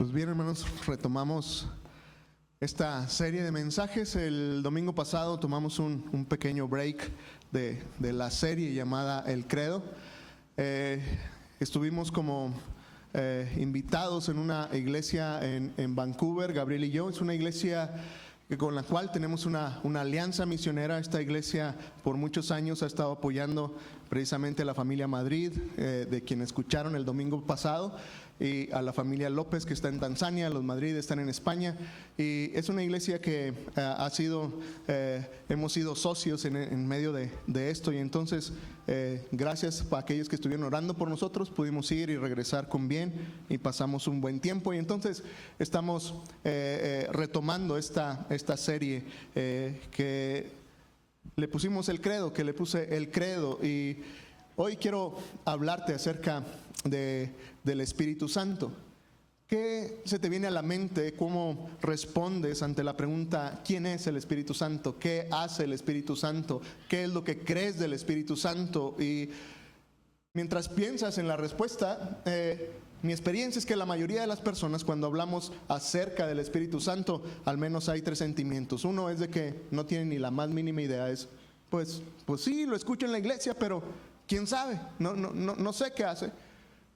Pues bien, hermanos, retomamos esta serie de mensajes. El domingo pasado tomamos un pequeño break de la serie llamada El Credo. Estuvimos como invitados en una iglesia en Vancouver, Gabriel y yo. Es una iglesia con la cual tenemos una alianza misionera. Esta iglesia por muchos años ha estado apoyando precisamente a la familia Madrid, de quien escucharon el domingo pasado, y a la familia López, que está en Tanzania. Los Madrid están en España, y es una iglesia que hemos sido socios en medio de esto, y entonces gracias a aquellos que estuvieron orando por nosotros, pudimos ir y regresar con bien y pasamos un buen tiempo. Y entonces estamos retomando esta serie que le pusimos el credo, que le puse el credo, y hoy quiero hablarte acerca del Espíritu Santo. ¿Qué se te viene a la mente? ¿Cómo respondes ante la pregunta ¿quién es el Espíritu Santo? ¿Qué hace el Espíritu Santo? ¿Qué es lo que crees del Espíritu Santo? Y mientras piensas en la respuesta, mi experiencia es que la mayoría de las personas, cuando hablamos acerca del Espíritu Santo, al menos hay tres sentimientos. Uno es de que no tienen ni la más mínima idea. Es, pues sí, lo escucho en la iglesia, pero ¿quién sabe? No sé qué hace.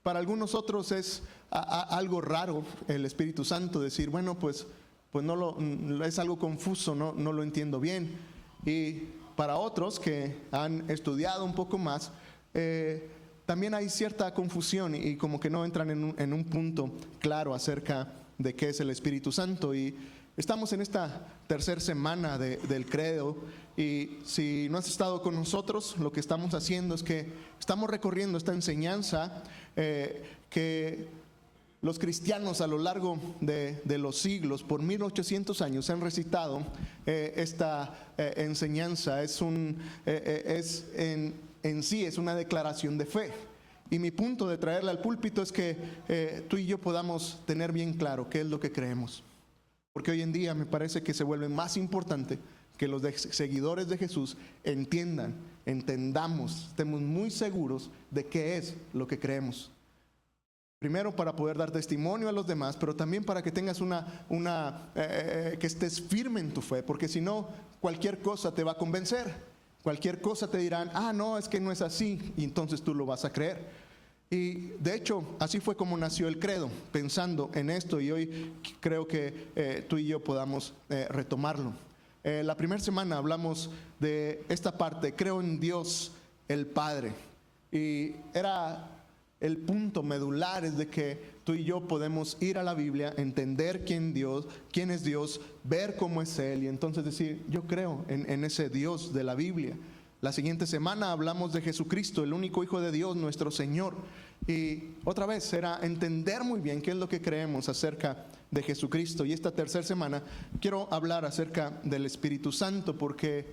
Para algunos otros es algo raro el Espíritu Santo, decir, bueno, pues es algo confuso, no lo entiendo bien. Y para otros que han estudiado un poco más, también hay cierta confusión y como que no entran en un punto claro acerca de qué es el Espíritu Santo. Y estamos en esta tercera semana del credo, y si no has estado con nosotros, lo que estamos haciendo es que estamos recorriendo esta enseñanza que los cristianos a lo largo de los siglos, por 1800 años, han recitado esta enseñanza. En sí es una declaración de fe. Y mi punto de traerla al púlpito es que tú y yo podamos tener bien claro qué es lo que creemos. Porque hoy en día me parece que se vuelve más importante que los seguidores de Jesús entendamos, estemos muy seguros de qué es lo que creemos. Primero, para poder dar testimonio a los demás, pero también para que tengas que estés firme en tu fe, porque si no, cualquier cosa te va a convencer. Cualquier cosa te dirán, no, es que no es así, y entonces tú lo vas a creer. Y de hecho, así fue como nació el credo, pensando en esto, y hoy creo que tú y yo podamos retomarlo. La primera semana hablamos de esta parte, creo en Dios el Padre, y era el punto medular, es de que tú y yo podemos ir a la Biblia, entender quién es Dios, ver cómo es Él, y entonces decir, yo creo en ese Dios de la Biblia. La siguiente semana hablamos de Jesucristo, el único Hijo de Dios, nuestro Señor. Y otra vez era entender muy bien qué es lo que creemos acerca de Jesucristo. Y esta tercera semana quiero hablar acerca del Espíritu Santo, porque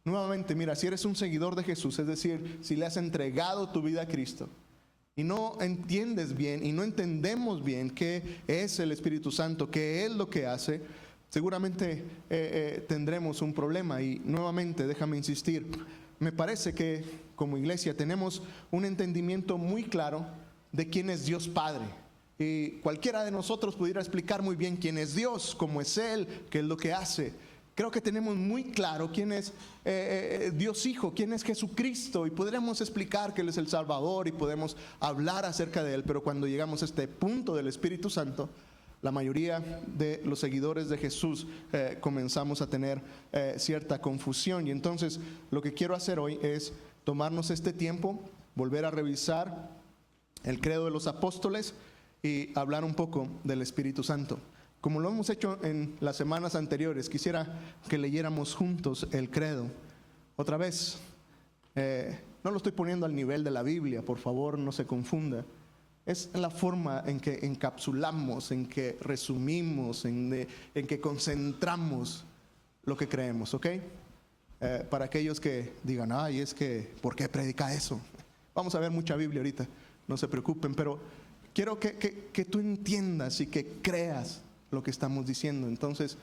nuevamente, mira, si eres un seguidor de Jesús, es decir, si le has entregado tu vida a Cristo, y no entiendes bien y no entendemos bien qué es el Espíritu Santo, qué es lo que hace, seguramente tendremos un problema. Y nuevamente, déjame insistir, me parece que como iglesia tenemos un entendimiento muy claro de quién es Dios Padre. Y cualquiera de nosotros pudiera explicar muy bien quién es Dios, cómo es Él, qué es lo que hace. Creo que tenemos muy claro quién es Dios Hijo, quién es Jesucristo, y podremos explicar que Él es el Salvador y podemos hablar acerca de Él, pero cuando llegamos a este punto del Espíritu Santo, la mayoría de los seguidores de Jesús comenzamos a tener cierta confusión. Y entonces lo que quiero hacer hoy es tomarnos este tiempo, volver a revisar el credo de los apóstoles y hablar un poco del Espíritu Santo. Como lo hemos hecho en las semanas anteriores, quisiera que leyéramos juntos el credo. Otra vez, no lo estoy poniendo al nivel de la Biblia, por favor, no se confunda. Es la forma en que encapsulamos, en que resumimos, en que concentramos lo que creemos, ¿ok? Para aquellos que digan, es que, ¿por qué predica eso? Vamos a ver mucha Biblia ahorita, no se preocupen, pero quiero que tú entiendas y que creas lo que estamos diciendo. Entonces,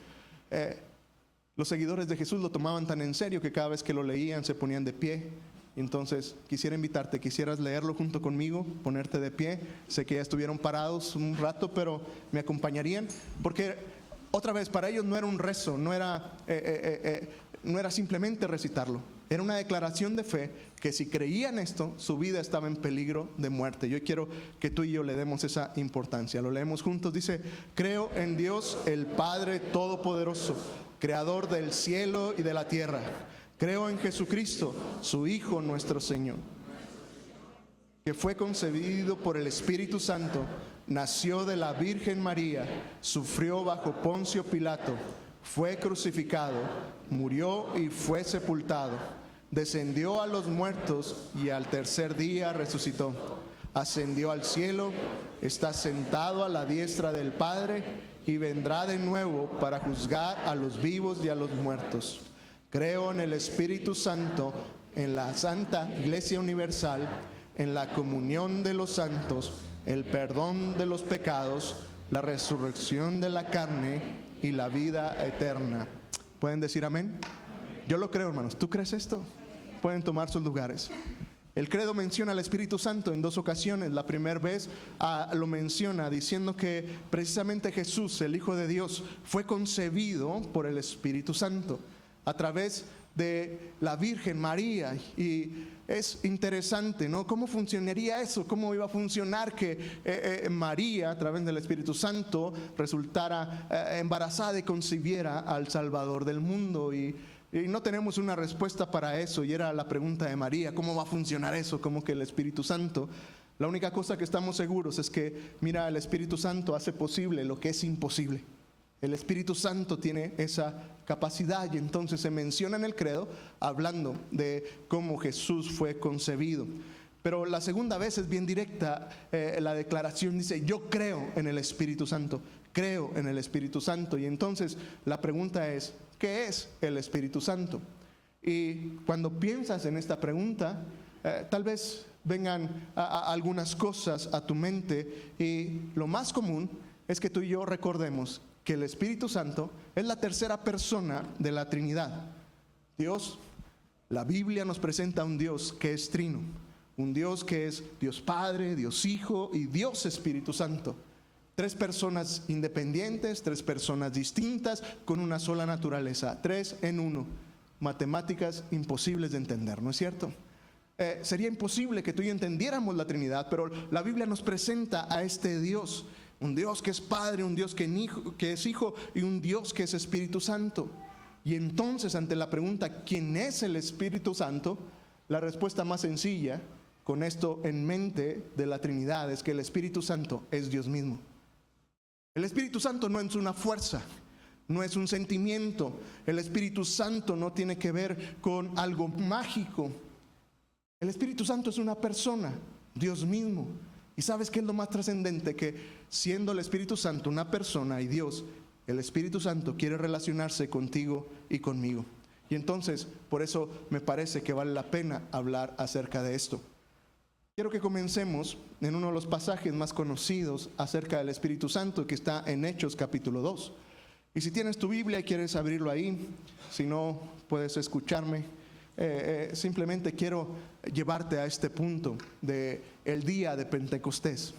los seguidores de Jesús lo tomaban tan en serio que cada vez que lo leían se ponían de pie Entonces quisiera invitarte, quisieras leerlo junto conmigo, ponerte de pie. Sé que ya estuvieron parados un rato, pero me acompañarían, porque otra vez para ellos no era un rezo, no era simplemente recitarlo. Era una declaración de fe que si creían esto, su vida estaba en peligro de muerte. Yo quiero que tú y yo le demos esa importancia. Lo leemos juntos. Dice: creo en Dios, el Padre Todopoderoso, Creador del cielo y de la tierra. Creo en Jesucristo, su Hijo nuestro Señor, que fue concebido por el Espíritu Santo, nació de la Virgen María, sufrió bajo Poncio Pilato, fue crucificado, murió y fue sepultado, descendió a los muertos y al tercer día resucitó, ascendió al cielo, está sentado a la diestra del Padre y vendrá de nuevo para juzgar a los vivos y a los muertos. Creo en el Espíritu Santo, en la Santa Iglesia Universal, en la comunión de los santos, el perdón de los pecados, la resurrección de la carne y la vida eterna. ¿Pueden decir amén? Yo lo creo, hermanos. ¿Tú crees esto? Pueden tomar sus lugares. El credo menciona al Espíritu Santo en 2 ocasiones. La primera vez lo menciona diciendo que precisamente Jesús, el Hijo de Dios, fue concebido por el Espíritu Santo a través de la Virgen María. Y es interesante, ¿no? ¿Cómo funcionaría eso? ¿Cómo iba a funcionar que María, a través del Espíritu Santo, resultara embarazada y concibiera al Salvador del mundo? Y no tenemos una respuesta para eso, y era la pregunta de María: ¿cómo va a funcionar eso? ¿Cómo que el Espíritu Santo? La única cosa que estamos seguros es que, mira, el Espíritu Santo hace posible lo que es imposible. El Espíritu Santo tiene esa capacidad, y entonces se menciona en el credo hablando de cómo Jesús fue concebido. Pero la segunda vez es bien directa. La declaración dice: yo creo en el Espíritu Santo, creo en el Espíritu Santo. Y entonces la pregunta es: ¿qué es el Espíritu Santo? Y cuando piensas en esta pregunta, tal vez vengan algunas cosas a tu mente, y lo más común es que tú y yo recordemos que el Espíritu Santo es la tercera persona de la Trinidad. Dios, la Biblia nos presenta a un Dios que es trino, un Dios que es Dios Padre, Dios Hijo y Dios Espíritu Santo. Tres personas independientes, tres personas distintas, con una sola naturaleza, tres en uno. Matemáticas imposibles de entender, ¿no es cierto? Sería imposible que tú y yo entendiéramos la Trinidad, pero la Biblia nos presenta a este Dios. Un Dios que es Padre, un Dios que es Hijo y un Dios que es Espíritu Santo. Y entonces, ante la pregunta ¿quién es el Espíritu Santo?, la respuesta más sencilla, con esto en mente de la Trinidad, es que el Espíritu Santo es Dios mismo. El Espíritu Santo no es una fuerza, no es un sentimiento. El Espíritu Santo no tiene que ver con algo mágico. El Espíritu Santo es una persona, Dios mismo. ¿Y sabes qué es lo más trascendente? Que siendo el Espíritu Santo una persona y Dios, el Espíritu Santo quiere relacionarse contigo y conmigo. Y entonces, por eso me parece que vale la pena hablar acerca de esto. Quiero que comencemos en uno de los pasajes más conocidos acerca del Espíritu Santo, que está en Hechos capítulo 2. Y si tienes tu Biblia y quieres abrirlo ahí, si no puedes escucharme, simplemente quiero llevarte a este punto de el día de Pentecostés.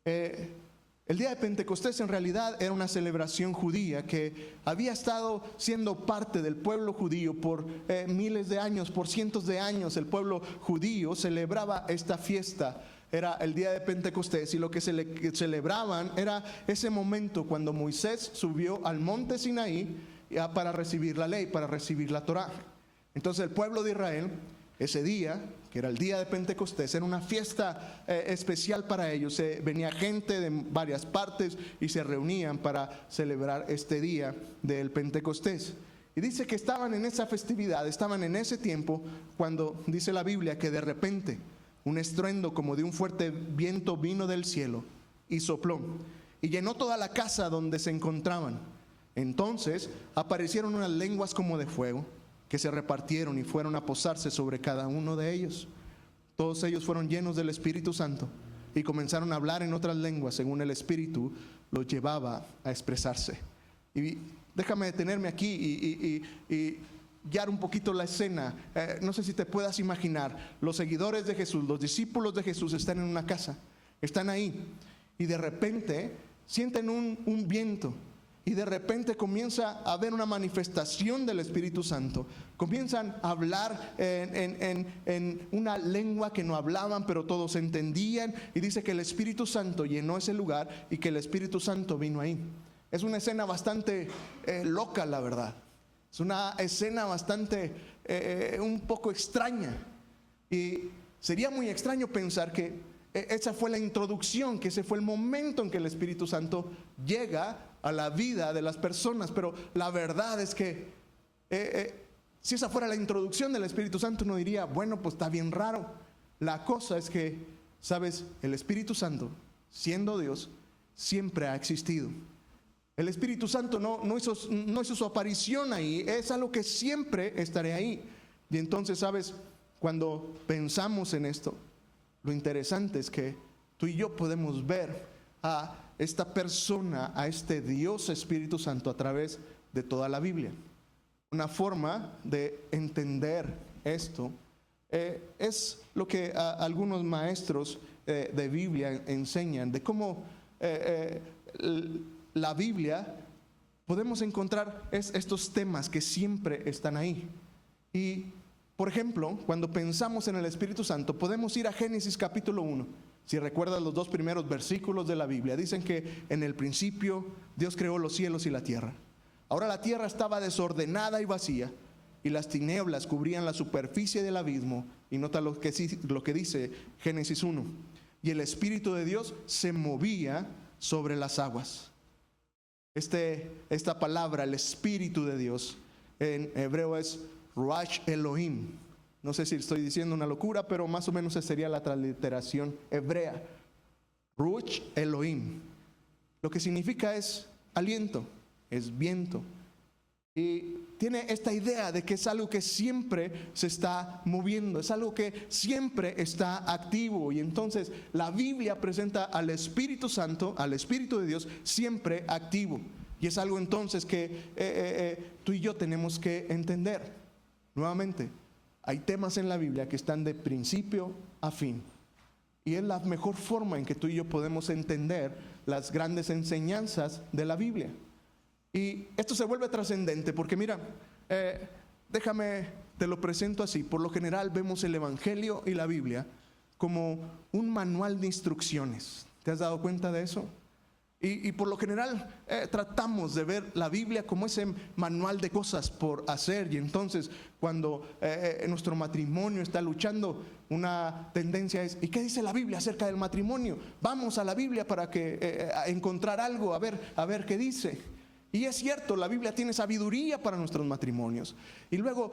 El día de Pentecostés en realidad era una celebración judía que había estado siendo parte del pueblo judío por miles de años, por cientos de años. El pueblo judío celebraba esta fiesta. Era el día de Pentecostés, y lo que celebraban era ese momento cuando Moisés subió al monte Sinaí para recibir la ley, para recibir la Torá. Entonces el pueblo de Israel, ese día, que era el día de Pentecostés, era una fiesta especial para ellos. Venía gente de varias partes y se reunían para celebrar este día del Pentecostés. Y dice que estaban en esa festividad, estaban en ese tiempo, cuando dice la Biblia que de repente un estruendo como de un fuerte viento vino del cielo y sopló y llenó toda la casa donde se encontraban. Entonces aparecieron unas lenguas como de fuego, que se repartieron y fueron a posarse sobre cada uno de ellos. Todos ellos fueron llenos del Espíritu Santo y comenzaron a hablar en otras lenguas según el Espíritu los llevaba a expresarse. Y déjame detenerme aquí y guiar un poquito la escena. No sé si te puedas imaginar, los seguidores de Jesús, los discípulos de Jesús están en una casa, están ahí, y de repente sienten un viento, y de repente comienza a haber una manifestación del Espíritu Santo. Comienzan a hablar en una lengua que no hablaban, pero todos entendían, y dice que el Espíritu Santo llenó ese lugar y que el Espíritu Santo vino ahí. Es una escena bastante loca, la verdad. Es una escena bastante un poco extraña, y sería muy extraño pensar que esa fue la introducción, que ese fue el momento en que el Espíritu Santo llega a la vida de las personas. Pero la verdad es que si esa fuera la introducción del Espíritu Santo, uno diría, bueno, pues está bien raro. La cosa es que, ¿sabes? El Espíritu Santo, siendo Dios, siempre ha existido. El Espíritu Santo no hizo su aparición ahí, es algo que siempre estará ahí. Y entonces, ¿sabes? Cuando pensamos en esto, lo interesante es que tú y yo podemos ver a esta persona, a este Dios Espíritu Santo a través de toda la Biblia. Una forma de entender esto es lo que algunos maestros de Biblia enseñan, de cómo la Biblia podemos encontrar estos temas que siempre están ahí. Y por ejemplo, cuando pensamos en el Espíritu Santo, podemos ir a Génesis capítulo 1. Si recuerdas los 2 primeros versículos de la Biblia, dicen que en el principio Dios creó los cielos y la tierra. Ahora la tierra estaba desordenada y vacía, y las tinieblas cubrían la superficie del abismo. Y nota lo que dice Génesis 1. Y el Espíritu de Dios se movía sobre las aguas. Esta palabra, el Espíritu de Dios, en hebreo es Ruach Elohim. No sé si estoy diciendo una locura, pero más o menos esa sería la transliteración hebrea. Ruach Elohim. Lo que significa es aliento, es viento. Y tiene esta idea de que es algo que siempre se está moviendo, es algo que siempre está activo. Y entonces la Biblia presenta al Espíritu Santo, al Espíritu de Dios, siempre activo. Y es algo entonces que tú y yo tenemos que entender. Nuevamente, hay temas en la Biblia que están de principio a fin. Y es la mejor forma en que tú y yo podemos entender las grandes enseñanzas de la Biblia. Y esto se vuelve trascendente porque mira, déjame, te lo presento así. Por lo general vemos el Evangelio y la Biblia como un manual de instrucciones. ¿Te has dado cuenta de eso? Y por lo general tratamos de ver la Biblia como ese manual de cosas por hacer. Y entonces cuando nuestro matrimonio está luchando, una tendencia es, ¿y qué dice la Biblia acerca del matrimonio? Vamos a la Biblia para a encontrar algo, a ver qué dice. Y es cierto, la Biblia tiene sabiduría para nuestros matrimonios. Y luego,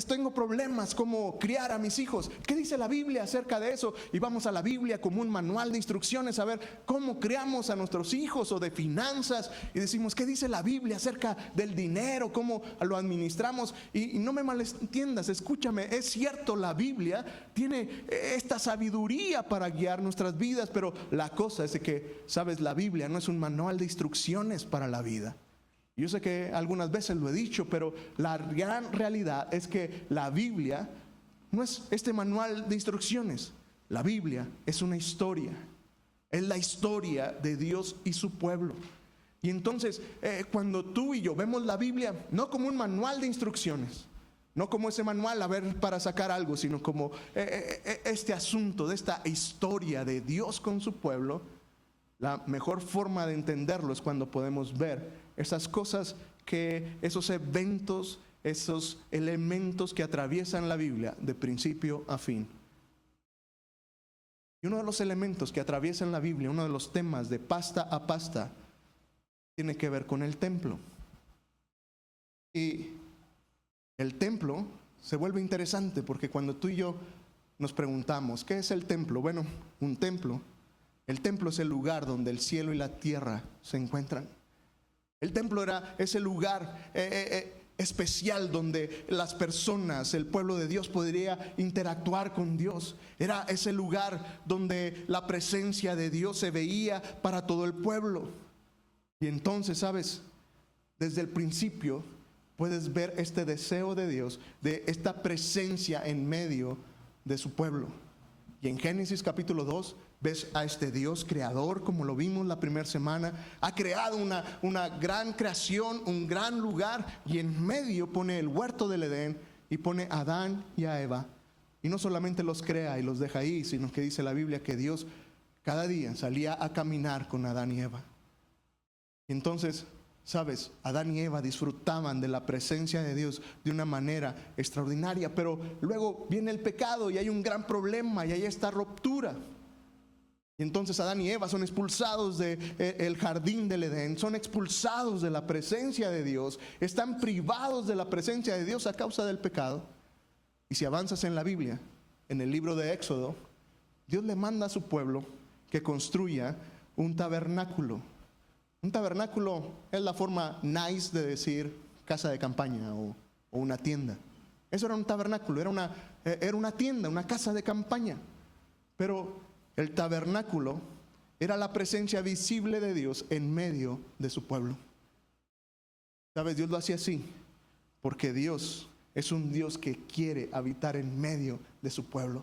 tengo problemas como criar a mis hijos. ¿Qué dice la Biblia acerca de eso? Y vamos a la Biblia como un manual de instrucciones a ver cómo criamos a nuestros hijos, o de finanzas. Y decimos, ¿qué dice la Biblia acerca del dinero? ¿Cómo lo administramos? Y no me malentiendas, escúchame, es cierto, la Biblia tiene esta sabiduría para guiar nuestras vidas. Pero la cosa es que, sabes, la Biblia no es un manual de instrucciones para la vida. Yo sé que algunas veces lo he dicho, pero la gran realidad es que la Biblia no es este manual de instrucciones. La Biblia es una historia. Es la historia de Dios y su pueblo. Y entonces, cuando tú y yo vemos la Biblia no como un manual de instrucciones, no como ese manual a ver para sacar algo, sino como este asunto de esta historia de Dios con su pueblo, la mejor forma de entenderlo es cuando podemos ver esas cosas, esos eventos, esos elementos que atraviesan la Biblia de principio a fin. Y uno de los elementos que atraviesan la Biblia, uno de los temas de pasta a pasta, tiene que ver con el templo. Y el templo se vuelve interesante porque cuando tú y yo nos preguntamos, ¿qué es el templo? Bueno, el templo es el lugar donde el cielo y la tierra se encuentran. El templo era ese lugar especial donde las personas, el pueblo de Dios, podría interactuar con Dios. Era ese lugar donde la presencia de Dios se veía para todo el pueblo. Y entonces, ¿sabes? Desde el principio puedes ver este deseo de Dios, de esta presencia en medio de su pueblo. Y en Génesis capítulo 2 ves a este Dios creador, como lo vimos la primera semana. Ha creado una gran creación, un gran lugar, y en medio pone el huerto del Edén y pone a Adán y a Eva. Y no solamente los crea y los deja ahí, sino que dice la Biblia que Dios cada día salía a caminar con Adán y Eva. Y entonces, sabes, Adán y Eva disfrutaban de la presencia de Dios de una manera extraordinaria, pero luego viene el pecado y hay un gran problema y hay esta ruptura. Y entonces Adán y Eva son expulsados del jardín del Edén, son expulsados de la presencia de Dios, están privados de la presencia de Dios a causa del pecado. Y si avanzas en la Biblia, en el libro de Éxodo, Dios le manda a su pueblo que construya un tabernáculo. Un tabernáculo es la forma nice de decir casa de campaña o una tienda. Eso era un tabernáculo, era una tienda, una casa de campaña. Pero el tabernáculo era la presencia visible de Dios en medio de su pueblo. ¿Sabes? Dios lo hacía así porque Dios es un Dios que quiere habitar en medio de su pueblo.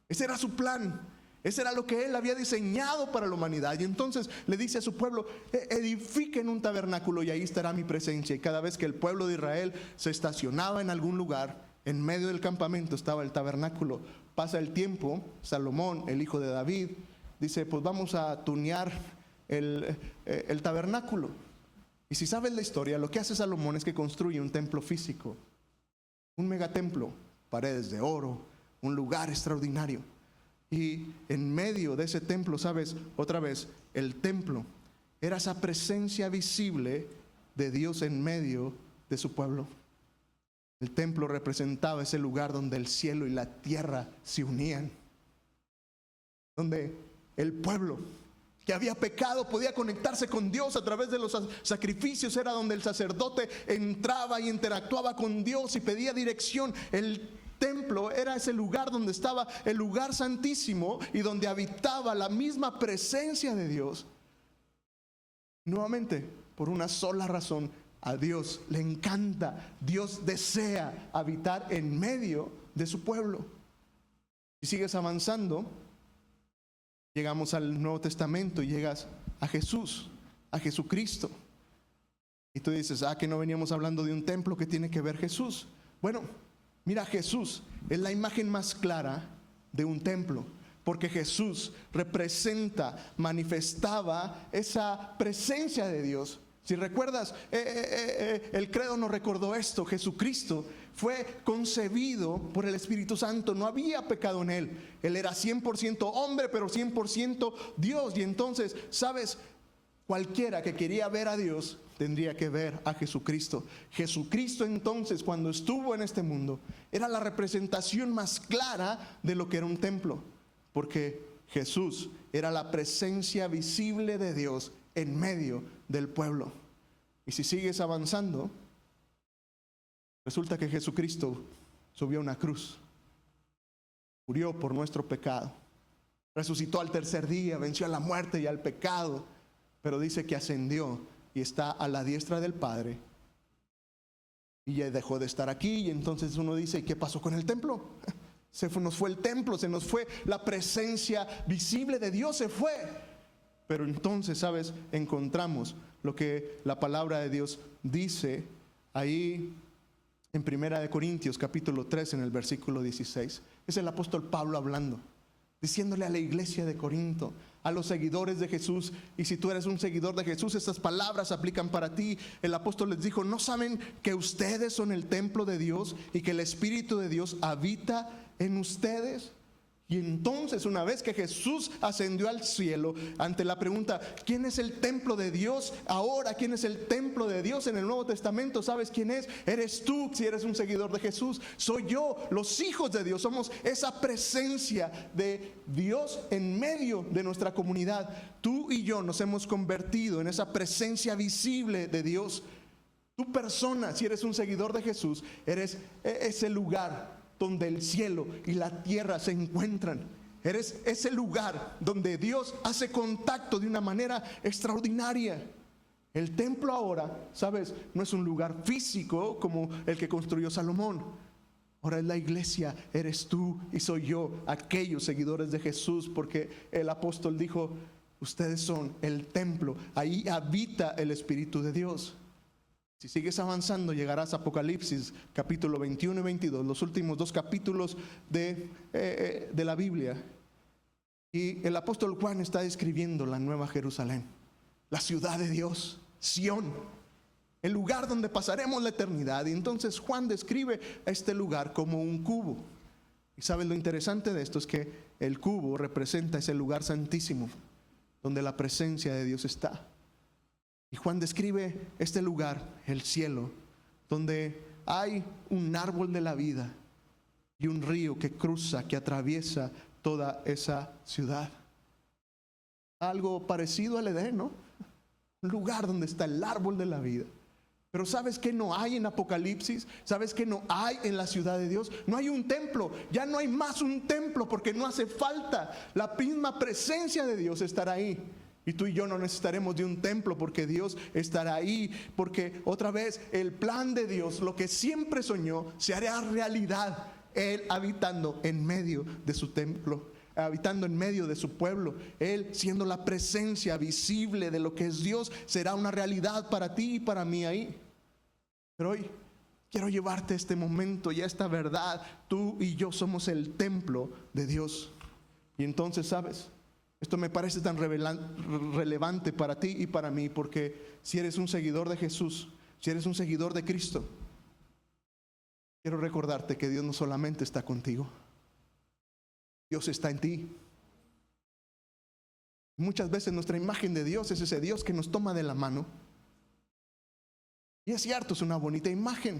Ese era su plan. Ese era lo que Él había diseñado para la humanidad. Y entonces le dice a su pueblo: edifiquen un tabernáculo y ahí estará mi presencia. Y cada vez que el pueblo de Israel se estacionaba en algún lugar, en medio del campamento estaba el tabernáculo. Pasa el tiempo, Salomón, el hijo de David, dice: pues vamos a tunear el tabernáculo. Y si sabes la historia, lo que hace Salomón es que construye un templo físico, un megatemplo, paredes de oro, un lugar extraordinario. Y en medio de ese templo, sabes, otra vez, el templo era esa presencia visible de Dios en medio de su pueblo. El templo representaba ese lugar donde el cielo y la tierra se unían, donde el pueblo que había pecado podía conectarse con Dios a través de los sacrificios. Era donde el sacerdote entraba y interactuaba con Dios y pedía dirección. El templo era ese lugar donde estaba el lugar santísimo y donde habitaba la misma presencia de Dios. Nuevamente, por una sola razón: a Dios le encanta, Dios desea habitar en medio de su pueblo. Y sigues avanzando, llegamos al Nuevo Testamento y llegas a Jesús, a Jesucristo. Y tú dices: que no veníamos hablando de un templo, ¿qué tiene que ver Jesús? Bueno, mira, Jesús es la imagen más clara de un templo, porque Jesús representa, manifestaba esa presencia de Dios. Si recuerdas, el credo nos recordó esto: Jesucristo fue concebido por el Espíritu Santo, no había pecado en Él. Él era 100% hombre, pero 100% Dios. Y entonces, ¿sabes? Cualquiera que quería ver a Dios tendría que ver a Jesucristo. Jesucristo entonces, cuando estuvo en este mundo, era la representación más clara de lo que era un templo, porque Jesús era la presencia visible de Dios en medio del pueblo. Y si sigues avanzando, resulta que Jesucristo subió a una cruz, murió por nuestro pecado, resucitó al tercer día, venció a la muerte y al pecado, pero dice que ascendió y está a la diestra del Padre. Y ya dejó de estar aquí. Y entonces uno dice: ¿qué pasó con el templo? Nos fue el templo, se nos fue la presencia visible de Dios, se fue. Pero entonces, ¿sabes? Encontramos lo que la palabra de Dios dice ahí en 1 Corintios capítulo 3, en el versículo 16. Es el apóstol Pablo hablando, diciéndole a la iglesia de Corinto, a los seguidores de Jesús. Y si tú eres un seguidor de Jesús, estas palabras aplican para ti. El apóstol les dijo: ¿no saben que ustedes son el templo de Dios y que el Espíritu de Dios habita en ustedes? Y entonces, una vez que Jesús ascendió al cielo, ante la pregunta: ¿quién es el templo de Dios ahora? ¿Quién es el templo de Dios en el Nuevo Testamento? ¿Sabes quién es? Eres tú, si eres un seguidor de Jesús. Soy yo, los hijos de Dios. Somos esa presencia de Dios en medio de nuestra comunidad. Tú y yo nos hemos convertido en esa presencia visible de Dios. Tu persona, si eres un seguidor de Jesús, eres ese lugar donde el cielo y la tierra se encuentran. Eres ese lugar donde Dios hace contacto de una manera extraordinaria. El templo ahora, ¿sabes? No es un lugar físico como el que construyó Salomón. Ahora es la iglesia, eres tú y soy yo, aquellos seguidores de Jesús, porque el apóstol dijo, ustedes son el templo, ahí habita el Espíritu de Dios. Si sigues avanzando, llegarás a Apocalipsis, capítulo 21 y 22, los últimos dos capítulos de la Biblia. Y el apóstol Juan está describiendo la nueva Jerusalén, la ciudad de Dios, Sión, el lugar donde pasaremos la eternidad. Y entonces Juan describe a este lugar como un cubo. Y sabes, lo interesante de esto es que el cubo representa ese lugar santísimo, donde la presencia de Dios está. Y Juan describe este lugar, el cielo, donde hay un árbol de la vida y un río que cruza, que atraviesa toda esa ciudad. Algo parecido al Edén, ¿no? Un lugar donde está el árbol de la vida. Pero ¿sabes qué no hay en Apocalipsis? ¿Sabes qué no hay en la ciudad de Dios? No hay un templo, ya no hay más un templo porque no hace falta. La misma presencia de Dios estará ahí. Y tú y yo no necesitaremos de un templo porque Dios estará ahí. Porque otra vez el plan de Dios, lo que siempre soñó, se hará realidad. Él habitando en medio de su templo, habitando en medio de su pueblo. Él siendo la presencia visible de lo que es Dios, será una realidad para ti y para mí ahí. Pero hoy quiero llevarte a este momento y a esta verdad. Tú y yo somos el templo de Dios. Y entonces, ¿sabes? Esto me parece tan relevante para ti y para mí, porque si eres un seguidor de Jesús, si eres un seguidor de Cristo, quiero recordarte que Dios no solamente está contigo, Dios está en ti. Muchas veces nuestra imagen de Dios es ese Dios que nos toma de la mano. Y es cierto, es una bonita imagen.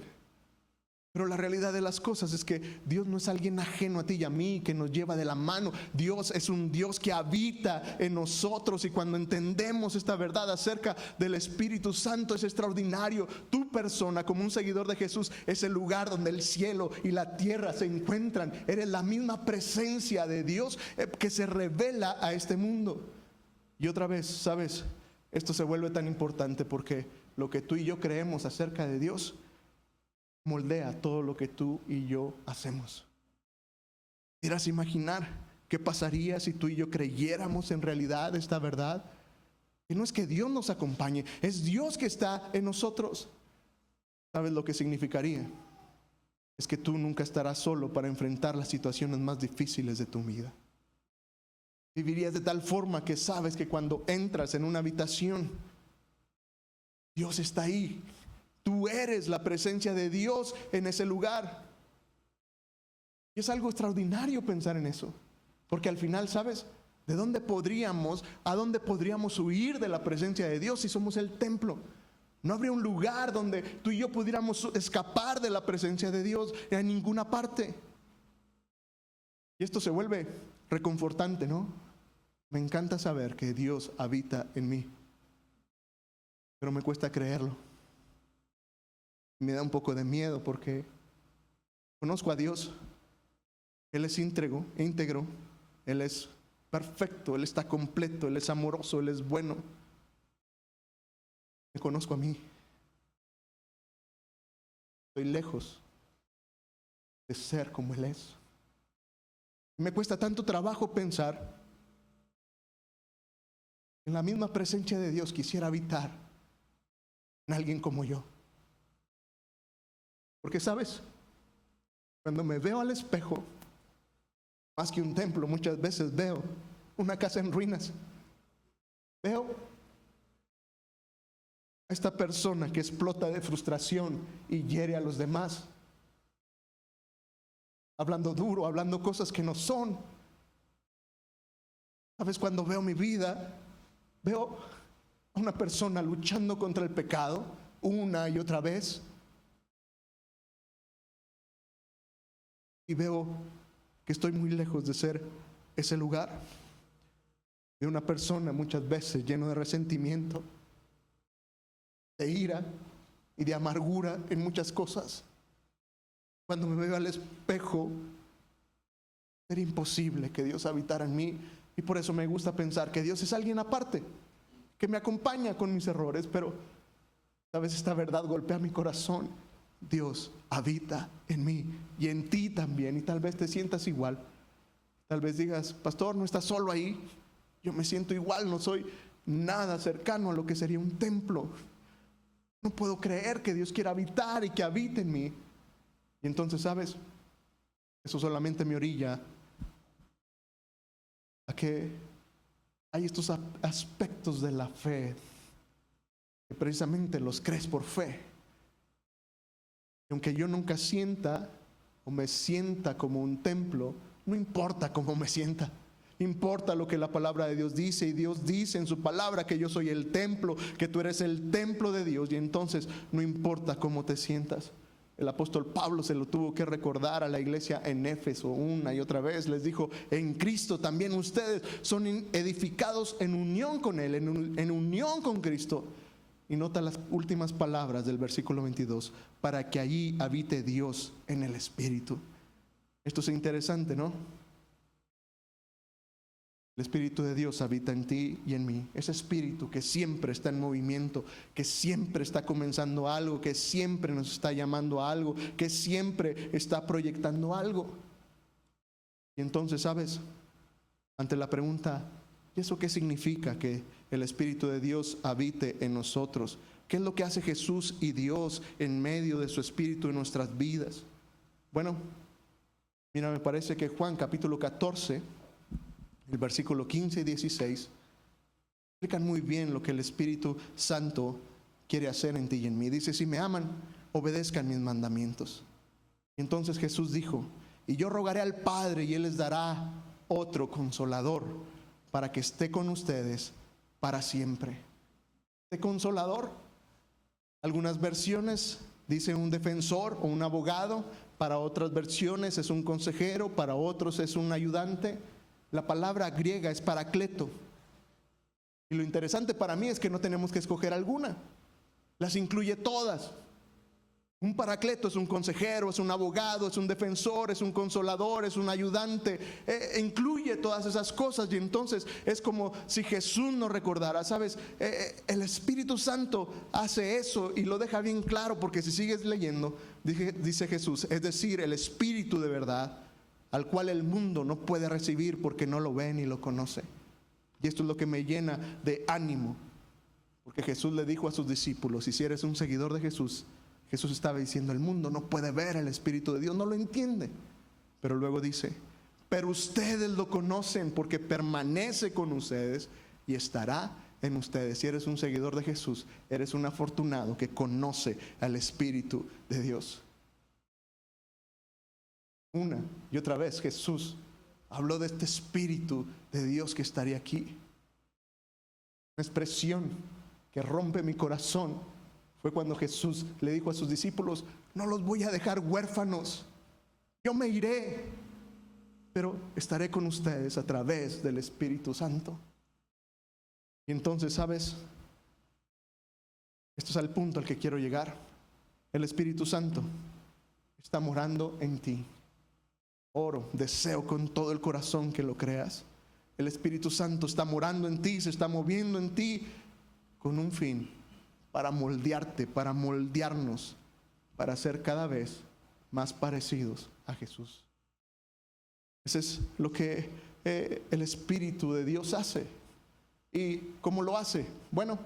Pero la realidad de las cosas es que Dios no es alguien ajeno a ti y a mí que nos lleva de la mano. Dios es un Dios que habita en nosotros, y cuando entendemos esta verdad acerca del Espíritu Santo es extraordinario. Tu persona como un seguidor de Jesús es el lugar donde el cielo y la tierra se encuentran. Eres la misma presencia de Dios que se revela a este mundo. Y otra vez, ¿sabes? Esto se vuelve tan importante porque lo que tú y yo creemos acerca de Dios moldea todo lo que tú y yo hacemos. ¿Quieras imaginar qué pasaría si tú y yo creyéramos en realidad esta verdad? Que no es que Dios nos acompañe, es Dios que está en nosotros. ¿Sabes lo que significaría? Es que tú nunca estarás solo para enfrentar las situaciones más difíciles de tu vida. Vivirías de tal forma que sabes que cuando entras en una habitación, Dios está ahí. Tú eres la presencia de Dios en ese lugar. Y es algo extraordinario pensar en eso. Porque al final, ¿sabes? ¿A dónde podríamos huir de la presencia de Dios si somos el templo? No habría un lugar donde tú y yo pudiéramos escapar de la presencia de Dios en ninguna parte. Y esto se vuelve reconfortante, ¿no? Me encanta saber que Dios habita en mí. Pero me cuesta creerlo. Me da un poco de miedo porque conozco a Dios. Él es íntegro, Él es perfecto, Él está completo, Él es amoroso, Él es bueno. Me conozco a mí. Estoy lejos de ser como Él es. Me cuesta tanto trabajo pensar en la misma presencia de Dios quisiera habitar en alguien como yo. Porque, ¿sabes? Cuando me veo al espejo, más que un templo, muchas veces veo una casa en ruinas. Veo a esta persona que explota de frustración y hiere a los demás. Hablando duro, hablando cosas que no son. ¿Sabes? Cuando veo mi vida, veo a una persona luchando contra el pecado una y otra vez. Y veo que estoy muy lejos de ser ese lugar. De una persona muchas veces lleno de resentimiento, de ira y de amargura en muchas cosas. Cuando me veo al espejo, era imposible que Dios habitara en mí. Y por eso me gusta pensar que Dios es alguien aparte, que me acompaña con mis errores, pero sabes, esta verdad golpea mi corazón. Dios habita en mí y en ti también, y tal vez te sientas igual. Tal vez digas, pastor, no estás solo ahí. Yo me siento igual, no soy nada cercano a lo que sería un templo. No puedo creer que Dios quiera habitar y que habite en mí. Y entonces, ¿sabes? Eso solamente me orilla a que hay estos aspectos de la fe que precisamente los crees por fe. Y aunque yo nunca sienta o me sienta como un templo, no importa cómo me sienta. Importa lo que la palabra de Dios dice, y Dios dice en su palabra que yo soy el templo, que tú eres el templo de Dios, y entonces no importa cómo te sientas. El apóstol Pablo se lo tuvo que recordar a la iglesia en Éfeso una y otra vez. Les dijo, en Cristo también ustedes son edificados en unión con Él, en unión con Cristo. Y nota las últimas palabras del versículo 22, para que allí habite Dios en el Espíritu. Esto es interesante, ¿no? El Espíritu de Dios habita en ti y en mí. Ese Espíritu que siempre está en movimiento, que siempre está comenzando algo, que siempre nos está llamando a algo, que siempre está proyectando algo. Y entonces, ¿sabes? Ante la pregunta, ¿y eso qué significa que el Espíritu de Dios habite en nosotros? ¿Qué es lo que hace Jesús y Dios en medio de su Espíritu en nuestras vidas? Bueno, mira, me parece que Juan capítulo 14, el versículo 15 y 16, explican muy bien lo que el Espíritu Santo quiere hacer en ti y en mí. Dice, si me aman, obedezcan mis mandamientos. Y entonces Jesús dijo, y yo rogaré al Padre y Él les dará otro consolador para que esté con ustedes para siempre. ¿Este consolador? Algunas versiones dicen un defensor o un abogado, para otras versiones es un consejero, para otros es un ayudante. La palabra griega es paracleto. Y lo interesante para mí es que no tenemos que escoger alguna. Las incluye todas. Un paracleto es un consejero, es un abogado, es un defensor, es un consolador, es un ayudante. Incluye todas esas cosas, y entonces es como si Jesús nos recordara, ¿sabes? El Espíritu Santo hace eso y lo deja bien claro, porque si sigues leyendo, dice Jesús, es decir, el Espíritu de verdad, al cual el mundo no puede recibir porque no lo ve ni lo conoce. Y esto es lo que me llena de ánimo, porque Jesús le dijo a sus discípulos, y si eres un seguidor de Jesús, Jesús estaba diciendo, el mundo no puede ver el Espíritu de Dios, no lo entiende. Pero luego dice, pero ustedes lo conocen porque permanece con ustedes y estará en ustedes. Si eres un seguidor de Jesús, eres un afortunado que conoce al Espíritu de Dios. Una y otra vez Jesús habló de este Espíritu de Dios que estaría aquí. Una expresión que rompe mi corazón fue cuando Jesús le dijo a sus discípulos, no los voy a dejar huérfanos, yo me iré, pero estaré con ustedes a través del Espíritu Santo. Y entonces, ¿sabes? Esto es al punto al que quiero llegar. El Espíritu Santo está morando en ti. Oro, deseo con todo el corazón que lo creas. El Espíritu Santo está morando en ti, se está moviendo en ti con un fin, para moldearte, para moldearnos, para ser cada vez más parecidos a Jesús. Eso es lo que el Espíritu de Dios hace. ¿Y cómo lo hace? Bueno,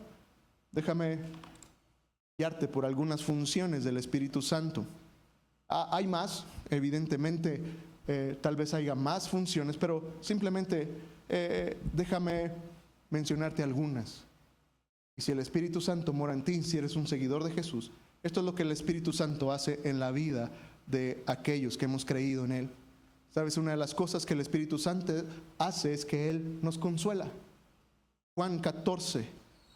déjame guiarte por algunas funciones del Espíritu Santo. Hay más, evidentemente, tal vez haya más funciones, pero simplemente déjame mencionarte algunas. Y si el Espíritu Santo mora en ti, si eres un seguidor de Jesús, esto es lo que el Espíritu Santo hace en la vida de aquellos que hemos creído en Él. ¿Sabes? Una de las cosas que el Espíritu Santo hace es que Él nos consuela. Juan 14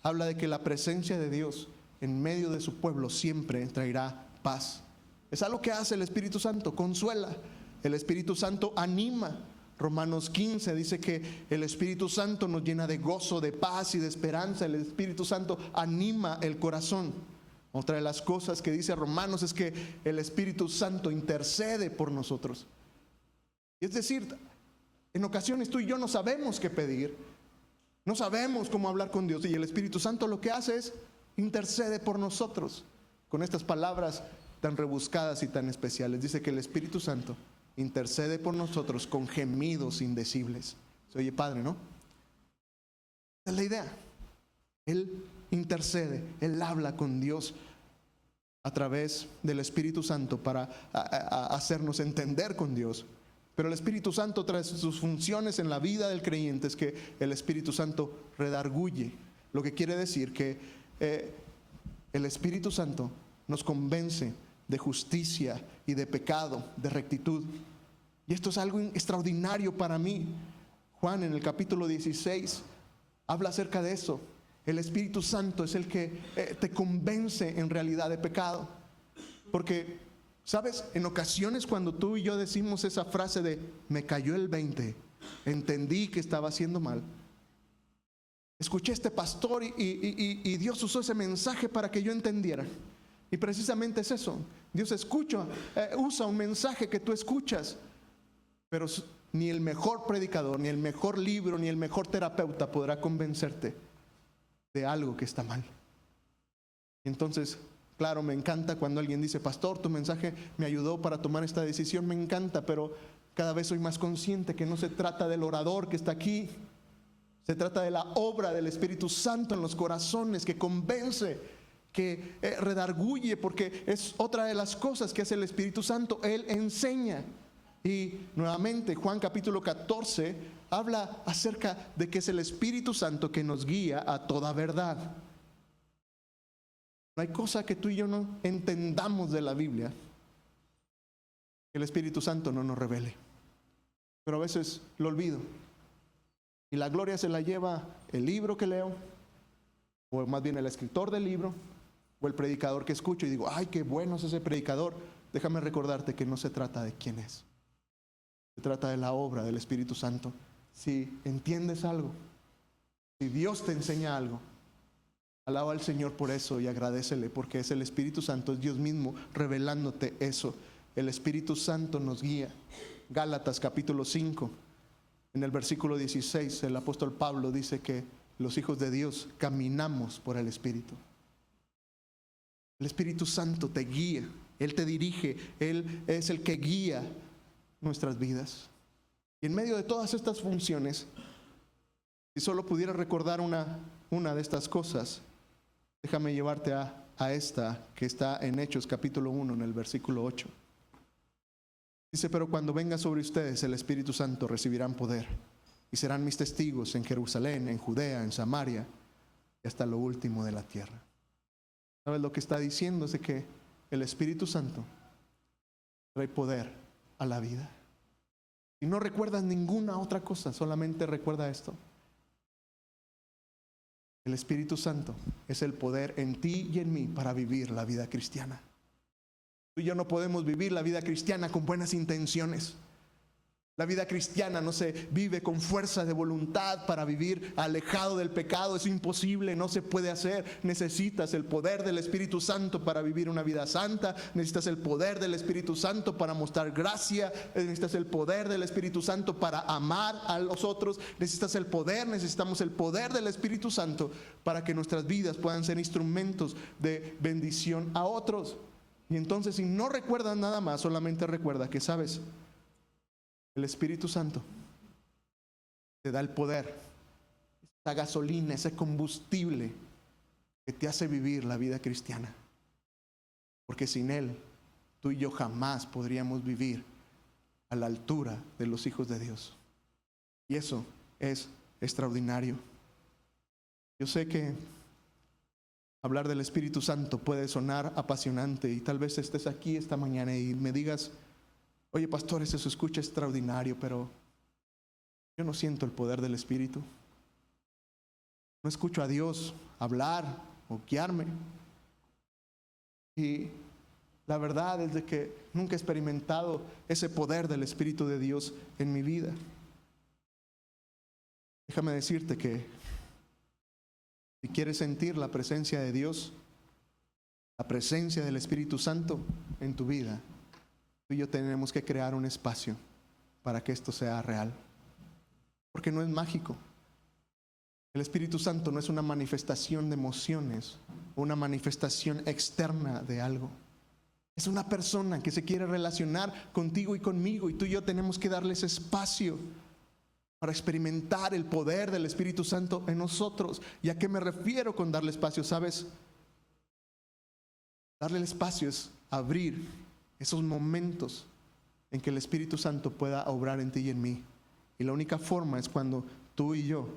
habla de que la presencia de Dios en medio de su pueblo siempre traerá paz. Es algo que hace el Espíritu Santo, consuela. El Espíritu Santo anima. Romanos 15 dice que el Espíritu Santo nos llena de gozo, de paz y de esperanza. El Espíritu Santo anima el corazón. Otra de las cosas que dice Romanos es que el Espíritu Santo intercede por nosotros. Es decir, en ocasiones tú y yo no sabemos qué pedir, No sabemos cómo hablar con Dios y el Espíritu Santo lo que hace es intercede por nosotros con estas palabras tan rebuscadas y tan especiales. Dice que el Espíritu Santo intercede por nosotros con gemidos indecibles. Se oye padre, ¿no? Esa es la idea. Él intercede, Él habla con Dios a través del Espíritu Santo para hacernos entender con Dios. Pero el Espíritu Santo trae sus funciones en la vida del creyente, es que el Espíritu Santo redarguye, lo que quiere decir que el Espíritu Santo nos convence de justicia y de pecado, de rectitud. Y esto es algo extraordinario para mí. Juan en el capítulo 16 habla acerca de eso. El Espíritu Santo es el que te convence en realidad de pecado. Porque, ¿sabes? En ocasiones cuando tú y yo decimos esa frase de me cayó el 20, entendí que estaba haciendo mal. Escuché a este pastor y Dios usó ese mensaje para que yo entendiera. Y precisamente es eso. Dios usa un mensaje que tú escuchas, pero ni el mejor predicador, ni el mejor libro, ni el mejor terapeuta podrá convencerte de algo que está mal. Entonces, claro, me encanta cuando alguien dice, pastor, tu mensaje me ayudó para tomar esta decisión, me encanta, pero cada vez soy más consciente que no se trata del orador que está aquí, se trata de la obra del Espíritu Santo en los corazones que convence, que redarguye, porque es otra de las cosas que hace el Espíritu Santo, Él enseña. Y nuevamente Juan capítulo 14 habla acerca de que es el Espíritu Santo que nos guía a toda verdad. No hay cosa que tú y yo no entendamos de la Biblia que el Espíritu Santo no nos revele. Pero a veces lo olvido. Y la gloria se la lleva el libro que leo, o más bien el escritor del libro, o el predicador que escucho y digo, ay, qué bueno es ese predicador. Déjame recordarte que no se trata de quién es. Se trata de la obra del Espíritu Santo. Si entiendes algo, si Dios te enseña algo, alaba al Señor por eso y agradécele, porque es el Espíritu Santo, es Dios mismo revelándote eso. El Espíritu Santo nos guía. Gálatas capítulo 5, en el versículo 16, el apóstol Pablo dice que los hijos de Dios caminamos por el Espíritu. El Espíritu Santo te guía, Él te dirige, Él es el que guía nuestras vidas. Y en medio de todas estas funciones, si solo pudiera recordar una de estas cosas, déjame llevarte a esta que está en Hechos capítulo 1 en el versículo 8. Dice, pero cuando venga sobre ustedes el Espíritu Santo recibirán poder y serán mis testigos en Jerusalén, en Judea, en Samaria y hasta lo último de la tierra. ¿Sabes lo que está diciendo? Es de que el Espíritu Santo trae poder a la vida. Y no recuerdas ninguna otra cosa, solamente recuerda esto. El Espíritu Santo es el poder en ti y en mí para vivir la vida cristiana. Tú y yo no podemos vivir la vida cristiana con buenas intenciones. La vida cristiana no se vive con fuerza de voluntad para vivir alejado del pecado. Es imposible, no se puede hacer. Necesitas el poder del Espíritu Santo para vivir una vida santa. Necesitas el poder del Espíritu Santo para mostrar gracia. Necesitas el poder del Espíritu Santo para amar a los otros. Necesitamos el poder del Espíritu Santo para que nuestras vidas puedan ser instrumentos de bendición a otros. Y entonces, si no recuerdas nada más, solamente recuerda que, ¿sabes? El Espíritu Santo te da el poder, esa gasolina, ese combustible que te hace vivir la vida cristiana. Porque sin Él, tú y yo jamás podríamos vivir a la altura de los hijos de Dios. Y eso es extraordinario. Yo sé que hablar del Espíritu Santo puede sonar apasionante y tal vez estés aquí esta mañana y me digas, oye, pastor, eso se escucha extraordinario, pero yo no siento el poder del Espíritu. No escucho a Dios hablar o guiarme. Y la verdad es de que nunca he experimentado ese poder del Espíritu de Dios en mi vida. Déjame decirte que si quieres sentir la presencia de Dios, la presencia del Espíritu Santo en tu vida, tú y yo tenemos que crear un espacio para que esto sea real. Porque no es mágico. El Espíritu Santo no es una manifestación de emociones, una manifestación externa de algo. Es una persona que se quiere relacionar contigo y conmigo, y tú y yo tenemos que darles espacio para experimentar el poder del Espíritu Santo en nosotros. ¿Y a qué me refiero con darle espacio? ¿Sabes? Darle el espacio es abrir esos momentos en que el Espíritu Santo pueda obrar en ti y en mí. Y la única forma es cuando tú y yo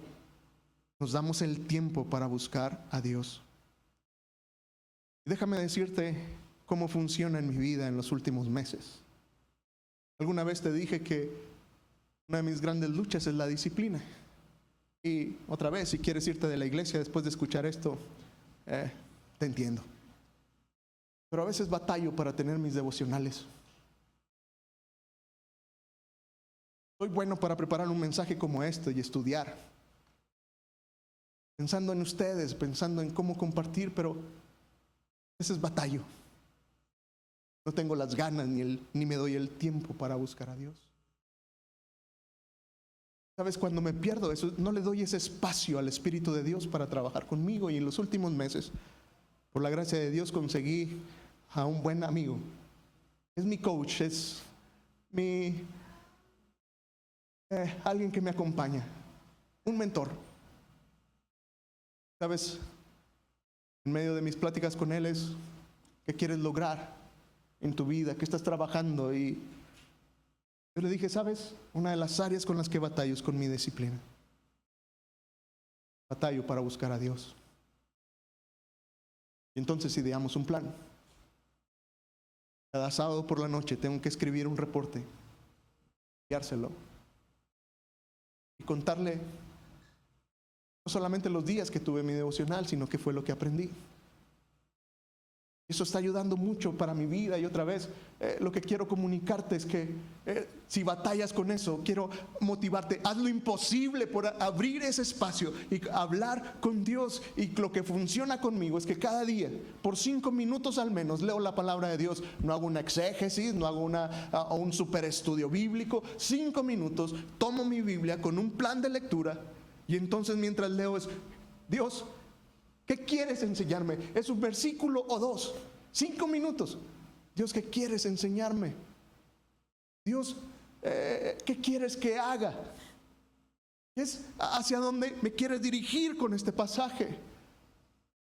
nos damos el tiempo para buscar a Dios. Déjame decirte cómo funciona en mi vida en los últimos meses. Alguna vez te dije que una de mis grandes luchas es la disciplina. Y otra vez, si quieres irte de la iglesia después de escuchar esto, te entiendo. Pero a veces batallo para tener mis devocionales. Soy bueno para preparar un mensaje como este y estudiar, pensando en ustedes, pensando en cómo compartir, pero a veces batallo. No tengo las ganas ni me doy el tiempo para buscar a Dios. ¿Sabes? Cuando me pierdo eso, no le doy ese espacio al Espíritu de Dios para trabajar conmigo. Y en los últimos meses, por la gracia de Dios, conseguí a un buen amigo. Es mi coach, es mi alguien que me acompaña, un mentor. ¿Sabes? En medio de mis pláticas con él es: ¿qué quieres lograr en tu vida? ¿Qué estás trabajando? Y yo le dije: ¿sabes? Una de las áreas con las que batallo es con mi disciplina. Batallo para buscar a Dios. Y entonces ideamos un plan. Cada sábado por la noche tengo que escribir un reporte, enviárselo y contarle no solamente los días que tuve mi devocional, sino qué fue lo que aprendí. Eso está ayudando mucho para mi vida. Y otra vez, lo que quiero comunicarte es que si batallas con eso, quiero motivarte. Haz lo imposible por abrir ese espacio y hablar con Dios. Y lo que funciona conmigo es que cada día, por 5 minutos al menos, leo la palabra de Dios. No hago una exégesis, no hago un super estudio bíblico. 5 minutos, tomo mi Biblia con un plan de lectura. Y entonces mientras leo es: Dios, ¿qué quieres enseñarme? ¿Es un versículo o 2? 5 minutos. Dios, ¿qué quieres enseñarme? Dios, ¿qué quieres que haga? ¿Es hacia dónde me quieres dirigir con este pasaje?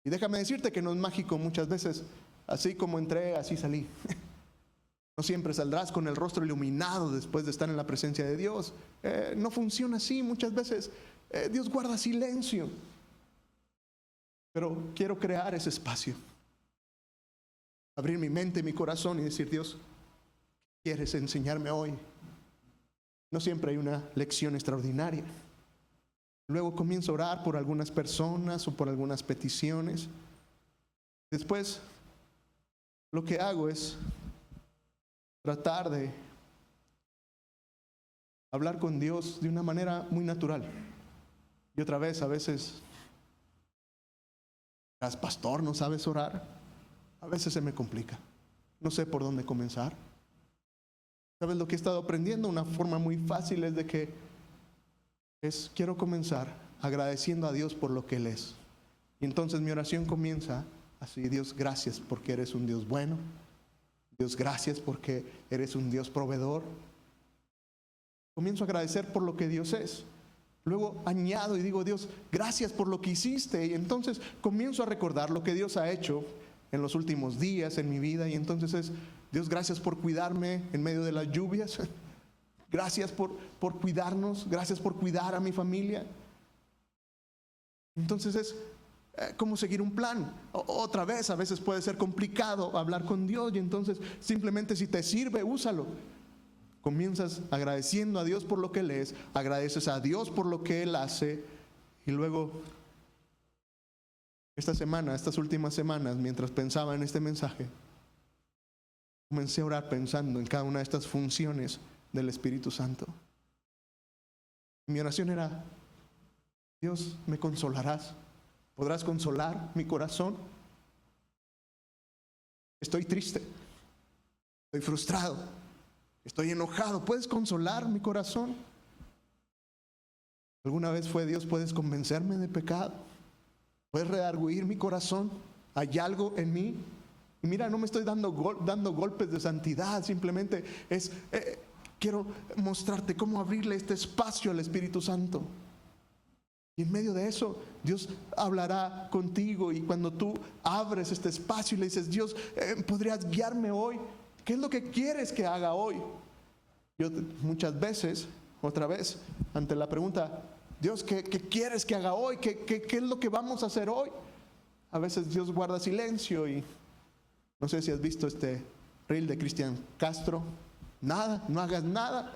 Y déjame decirte que no es mágico muchas veces. Así como entré, así salí. No siempre saldrás con el rostro iluminado después de estar en la presencia de Dios. No funciona así. Muchas veces Dios guarda silencio. Pero quiero crear ese espacio, abrir mi mente y mi corazón y decir: Dios, ¿qué quieres enseñarme hoy? No siempre hay una lección extraordinaria. Luego comienzo a orar por algunas personas o por algunas peticiones. Después, lo que hago es tratar de hablar con Dios de una manera muy natural. Y otra vez, a veces: pastor, ¿no sabes orar? A veces se me complica. No sé por dónde comenzar. ¿Sabes lo que he estado aprendiendo? Una forma muy fácil es de que quiero comenzar agradeciendo a Dios por lo que Él es. Y entonces mi oración comienza así: Dios, gracias porque eres un Dios bueno. Dios, gracias porque eres un Dios proveedor. Comienzo a agradecer por lo que Dios es. Luego añado y digo: Dios, gracias por lo que hiciste. Y entonces comienzo a recordar lo que Dios ha hecho en los últimos días en mi vida. Y entonces es: Dios, gracias por cuidarme en medio de las lluvias. Gracias por cuidarnos. Gracias por cuidar a mi familia. Entonces es como seguir un plan. Otra vez, a veces puede ser complicado hablar con Dios. Y entonces simplemente, si te sirve, úsalo. Comienzas agradeciendo a Dios por lo que Él es, agradeces a Dios por lo que Él hace, y luego, estas últimas semanas, mientras pensaba en este mensaje, comencé a orar pensando en cada una de estas funciones del Espíritu Santo. Mi oración era: Dios, ¿me consolarás? ¿Podrás consolar mi corazón? Estoy triste, estoy frustrado, estoy enojado. ¿Puedes consolar mi corazón? ¿Alguna vez fue: Dios, puedes convencerme de pecado? ¿Puedes redarguir mi corazón? ¿Hay algo en mí? Y mira, no me estoy dando golpes de santidad, simplemente quiero mostrarte cómo abrirle este espacio al Espíritu Santo. Y en medio de eso, Dios hablará contigo. Y cuando tú abres este espacio y le dices: Dios, ¿podrías guiarme hoy? ¿Qué es lo que quieres que haga hoy? Yo muchas veces, otra vez, ante la pregunta: Dios, ¿qué quieres que haga hoy? ¿Qué es lo que vamos a hacer hoy? A veces Dios guarda silencio. Y no sé si has visto este reel de Cristian Castro: nada, no hagas nada.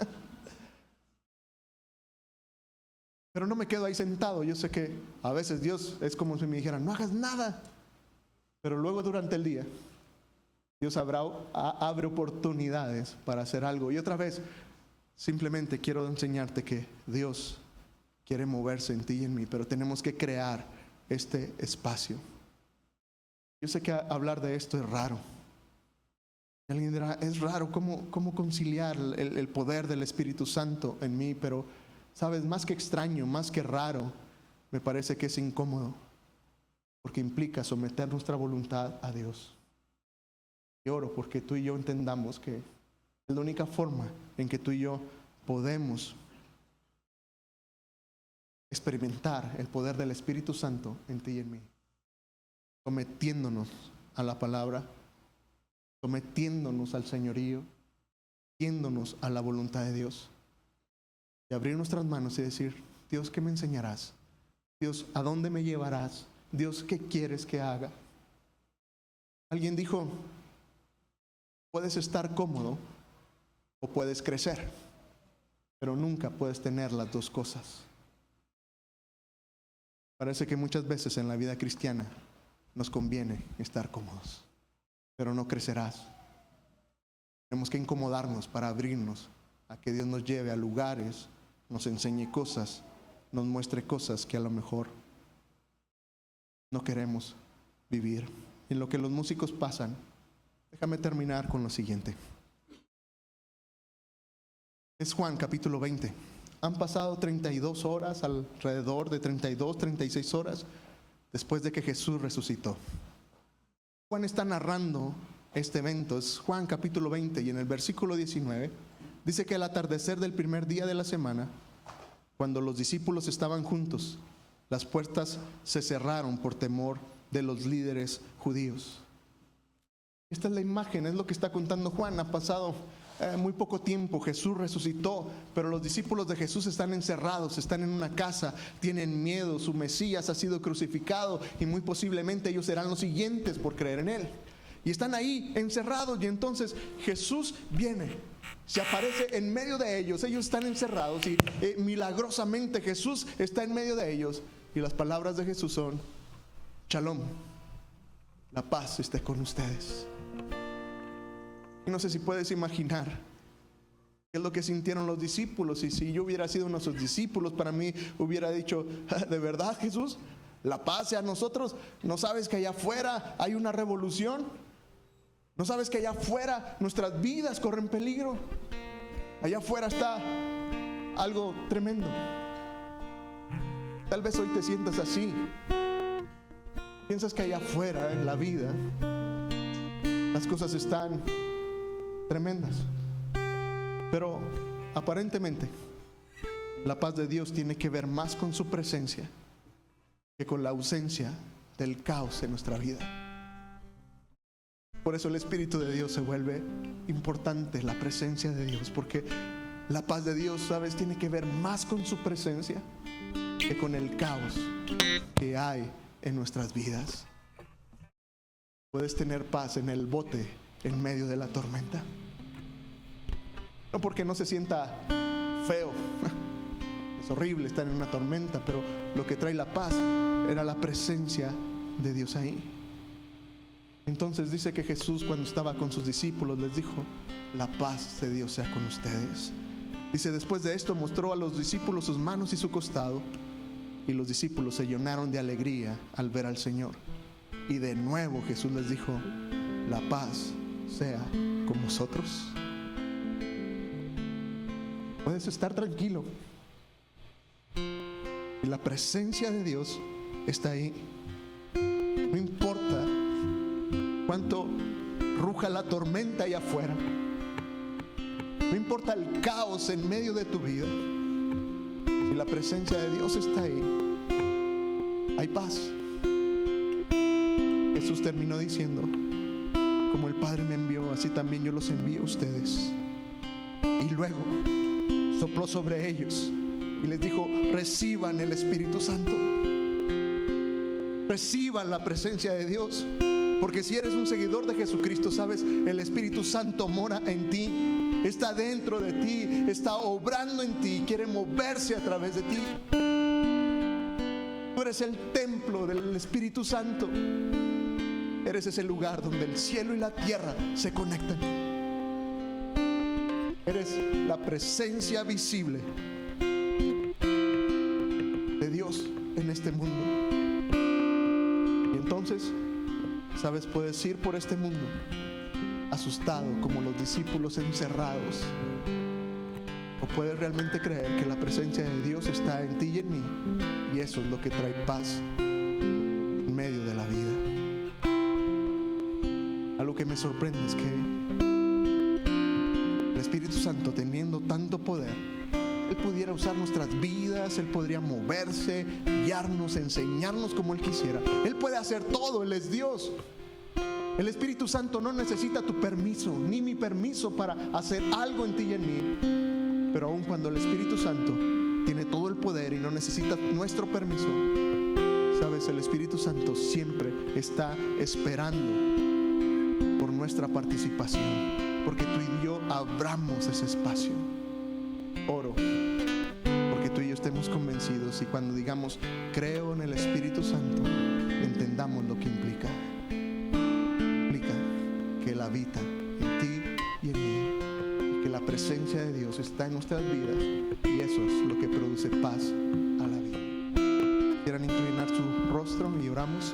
Pero no me quedo ahí sentado. Yo sé que a veces Dios es como si me dijera: no hagas nada. Pero luego durante el día, Dios abre oportunidades para hacer algo. Y otra vez, simplemente quiero enseñarte que Dios quiere moverse en ti y en mí, pero tenemos que crear este espacio. Yo sé que hablar de esto es raro. Alguien dirá: es raro, ¿cómo conciliar el poder del Espíritu Santo en mí? Pero, ¿sabes? Más que extraño, más que raro, me parece que es incómodo, porque implica someter nuestra voluntad a Dios. Y oro porque tú y yo entendamos que es la única forma en que tú y yo podemos experimentar el poder del Espíritu Santo en ti y en mí, sometiéndonos a la palabra, sometiéndonos al señorío, sometiéndonos a la voluntad de Dios, y abrir nuestras manos y decir: Dios, ¿qué me enseñarás? Dios, ¿a dónde me llevarás? Dios, ¿qué quieres que haga? Alguien dijo: puedes estar cómodo o puedes crecer, pero nunca puedes tener las dos cosas. Parece que muchas veces en la vida cristiana nos conviene estar cómodos, pero no crecerás. Tenemos que incomodarnos para abrirnos a que Dios nos lleve a lugares, nos enseñe cosas, nos muestre cosas que a lo mejor no queremos vivir. En lo que los músicos pasan, déjame terminar con lo siguiente. Es Juan capítulo 20. Han pasado 32 horas, alrededor de 32, 36 horas después de que Jesús resucitó. Juan está narrando este evento. Es Juan capítulo 20, y en el versículo 19 dice que al atardecer del primer día de la semana, cuando los discípulos estaban juntos, las puertas se cerraron por temor de los líderes judíos. Esta es la imagen, es lo que está contando Juan. Ha pasado muy poco tiempo, Jesús resucitó, pero los discípulos de Jesús están encerrados, están en una casa, tienen miedo, su Mesías ha sido crucificado y muy posiblemente ellos serán los siguientes por creer en Él. Y están ahí encerrados, y entonces Jesús viene, se aparece en medio de ellos. Ellos están encerrados y milagrosamente Jesús está en medio de ellos, y las palabras de Jesús son: Shalom, la paz esté con ustedes. Y no sé si puedes imaginar qué es lo que sintieron los discípulos. Y si yo hubiera sido uno de sus discípulos, para mí hubiera dicho: ¿de verdad, Jesús? La paz sea a nosotros. ¿No sabes que allá afuera hay una revolución? ¿No sabes que allá afuera nuestras vidas corren peligro? Allá afuera está algo tremendo. Tal vez hoy te sientas así. Piensas que allá afuera en la vida las cosas están tremendas, pero aparentemente la paz de Dios tiene que ver más con su presencia que con la ausencia del caos en nuestra vida. Por eso el Espíritu de Dios se vuelve importante, la presencia de Dios, porque la paz de Dios, ¿sabes?, tiene que ver más con su presencia que con el caos que hay en nuestras vidas. Puedes tener paz en el bote en medio de la tormenta. No porque no se sienta feo, es horrible estar en una tormenta, pero lo que trae la paz era la presencia de Dios ahí. Entonces dice que Jesús, cuando estaba con sus discípulos, les dijo: la paz de Dios sea con ustedes. Dice: después de esto mostró a los discípulos sus manos y su costado, y los discípulos se llenaron de alegría al ver al Señor. Y de nuevo Jesús les dijo: la paz sea con vosotros. Puedes estar tranquilo. la presencia de Dios está ahí. No importa cuánto ruja la tormenta allá afuera, no importa el caos en medio de tu vida, si la presencia de Dios está ahí, hay paz. Jesús terminó diciendo: como el Padre me envió, así también yo los envío a ustedes. Y luego sopló sobre ellos y les dijo: reciban el Espíritu Santo, reciban la presencia de Dios. Porque si eres un seguidor de Jesucristo, sabes, el Espíritu Santo mora en ti, está dentro de ti, está obrando en ti, quiere moverse a través de ti. Tú eres el templo del Espíritu Santo. Eres ese lugar donde el cielo y la tierra se conectan. Eres la presencia visible de Dios en este mundo. Y entonces, sabes, puedes ir por este mundo asustado como los discípulos encerrados, o puedes realmente creer que la presencia de Dios está en ti y en mí, y eso es lo que trae paz en medio de la vida. Algo que me sorprende es que el Espíritu Santo, teniendo tanto poder, Él pudiera usar nuestras vidas, Él podría moverse, guiarnos, enseñarnos como Él quisiera. Él puede hacer todo, Él es Dios. El Espíritu Santo no necesita tu permiso, ni mi permiso para hacer algo en ti y en mí. Pero aun cuando el Espíritu Santo tiene todo el poder y no necesita nuestro permiso, sabes, el Espíritu Santo siempre está esperando por nuestra participación, porque tú y yo abramos ese espacio. Oro porque tú y yo estemos convencidos, y cuando digamos creo en el Espíritu Santo, entendamos lo que implica. Implica que Él habita en ti y en mí, y que la presencia de Dios está en nuestras vidas, y eso es lo que produce paz a la vida. ¿Quieran inclinar su rostro y oramos?